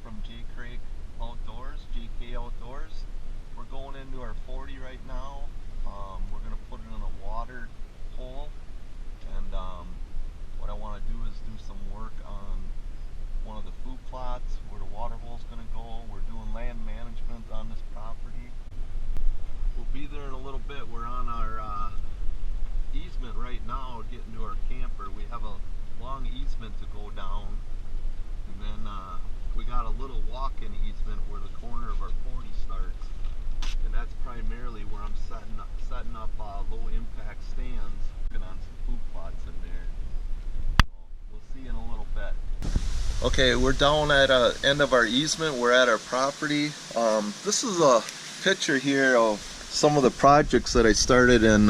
from J. Craig Outdoors, JK Outdoors. We're going into our 40 right now. We're going to put it in a water hole, and what I want to do is do some work on one of the food plots where the water hole is going to go. We're doing land management on this property. We'll be there in a little bit. We're on our easement right now getting to our camper. We have a long easement to go down, and then we got a little walk-in easement where the corner of our 40 starts, and that's primarily where I'm setting up low impact stands and on some food plots in there. So we'll see in a little bit. Okay, we're down at end of our easement. We're at our property. This is a picture here of some of the projects that I started in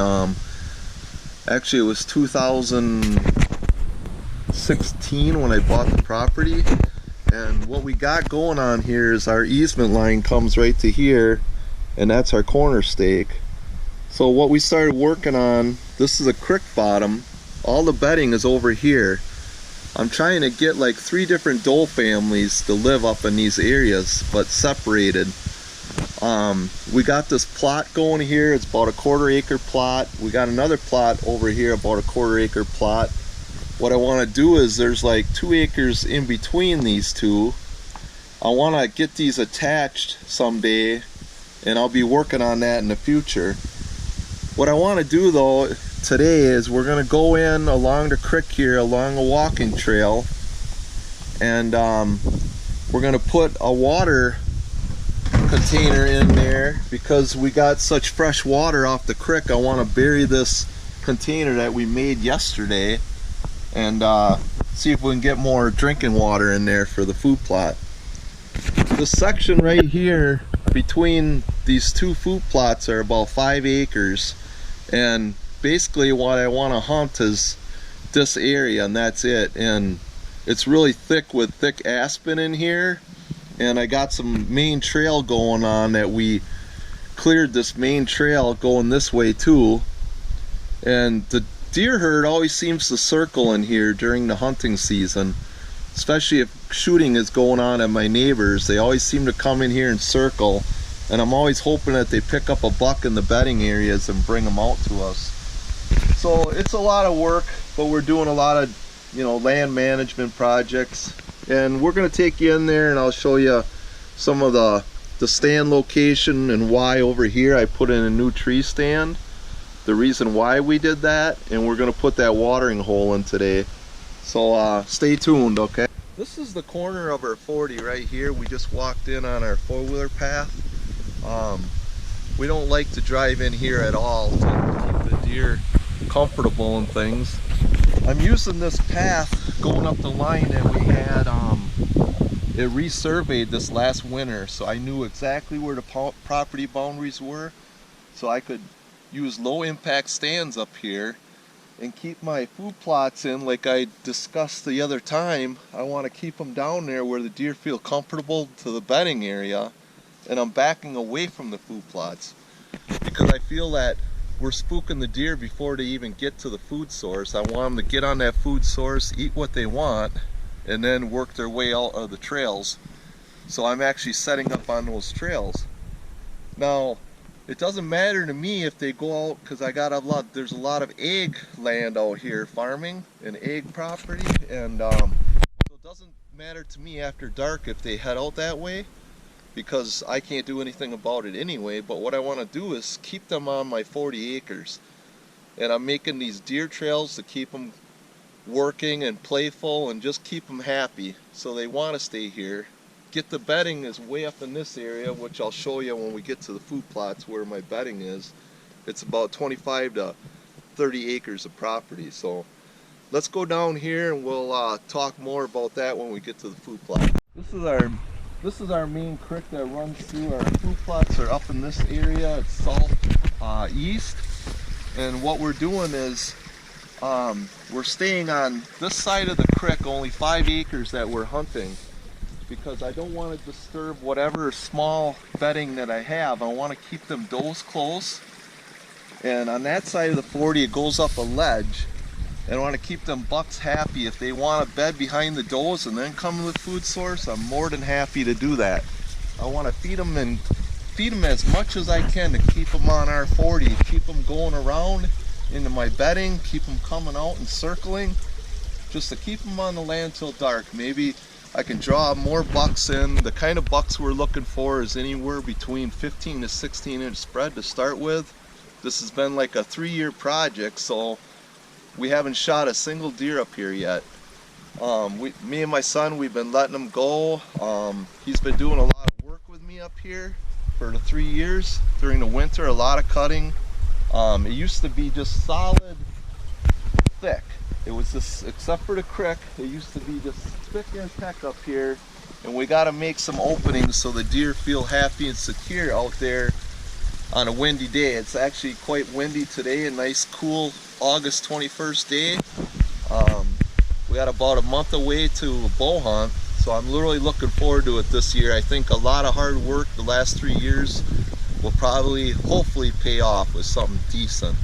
actually it was 2016 when I bought the property. And what we got going on here is our easement line comes right to here, and that's our corner stake. So what we started working on, this is a creek bottom. All the bedding is over here. I'm trying to get like 3 different doe families to live up in these areas, but separated. We got this plot going here. It's about a 1/4 acre plot. We got another plot over here, about a 1/4 acre plot. What I want to do is there's like 2 acres in between these two. I want to get these attached someday, and I'll be working on that in the future. What I want to do though today is we're going to go in along the creek here, along a walking trail, and we're going to put a water container in there because we got such fresh water off the creek. I want to bury this container that we made yesterday and see if we can get more drinking water in there for the food plot. This section right here between these 2 food plots are about 5 acres, and basically what I want to hunt is this area, and that's it. And it's really thick with thick aspen in here, and I got some main trail going on that we cleared this main trail going this way too. And the deer herd always seems to circle in here during the hunting season, especially if shooting is going on at my neighbors. They always seem to come in here and circle, and I'm always hoping that they pick up a buck in the bedding areas and bring them out to us. So it's a lot of work, but we're doing a lot of, land management projects. And we're going to take you in there and I'll show you some of the stand location and why over here I put in a new tree stand, the reason why we did that, and we're going to put that watering hole in today. So stay tuned, okay? This is the corner of our 40 right here. We just walked in on our 4-wheeler path. We don't like to drive in here at all to keep the deer comfortable and things. I'm using this path going up the line that we had. It resurveyed this last winter, so I knew exactly where the property boundaries were, so I could use low impact stands up here and keep my food plots in like I discussed the other time. I want to keep them down there where the deer feel comfortable to the bedding area, and I'm backing away from the food plots because I feel that we're spooking the deer before they even get to the food source. I want them to get on that food source, eat what they want, and then work their way out of the trails. So I'm actually setting up on those trails. Now, it doesn't matter to me if they go out, because there's a lot of egg land out here, farming and egg property, and so it doesn't matter to me after dark if they head out that way, because I can't do anything about it anyway. But what I want to do is keep them on my 40 acres. And I'm making these deer trails to keep them working and playful and just keep them happy, so they want to stay here. Get the bedding is way up in this area, which I'll show you when we get to the food plots where my bedding is. It's about 25 to 30 acres of property. So let's go down here and we'll talk more about that when we get to the food plot. This is our main creek that runs through. Our food plots are up in this area. It's southeast, and what we're doing is we're staying on this side of the creek, only 5 acres that we're hunting, because I don't want to disturb whatever small bedding that I have. I want to keep them does close. And on that side of the 40, it goes up a ledge, and I want to keep them bucks happy. If they want a bed behind the does and then come with food source, I'm more than happy to do that. I want to feed them as much as I can to keep them on R40, keep them going around into my bedding, keep them coming out and circling, just to keep them on the land till dark. Maybe I can draw more bucks in. The kind of bucks we're looking for is anywhere between 15 to 16 inch spread to start with. This has been like a 3-year project, so we haven't shot a single deer up here yet. Me and my son, we've been letting him go. He's been doing a lot of work with me up here for the 3 years. During the winter, a lot of cutting. It used to be just solid, thick. It was just, except for the creek, it used to be just thick as heck up here. And we got to make some openings so the deer feel happy and secure out there on a windy day. It's actually quite windy today, a nice cool August 21st day. We got about a month away to a bow hunt, so I'm literally looking forward to it this year. I think a lot of hard work the last 3 years will probably, hopefully, pay off with something decent.